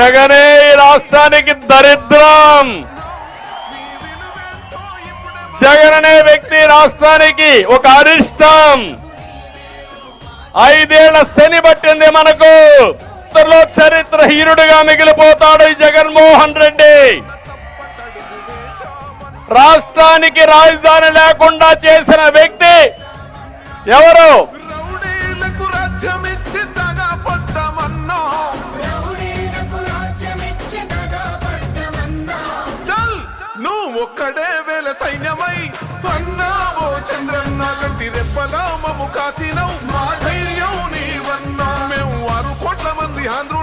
జగనే ఈ రాష్ట్రానికి దరిద్రం. జగన్ అనే వ్యక్తి రాష్ట్రానికి ఒక అరిష్టం. 5 ఏళ్ల శని పట్టింది మనకు. చరిత్రహీనుడిగా మిగిలిపోతాడు ఈ జగన్మోహన్ రెడ్డి. రాష్ట్రానికి రాజధాని లేకుండా చేసిన వ్యక్తి ఎవరు? ఒక్కడే వేల సైన్యమై అన్నావో చంద్రన్న గంటి రెప్పలా మము కాచినవు. మా ధైర్యం నీవన్నా. మేము 6 కోట్ల మంది ఆంధ్ర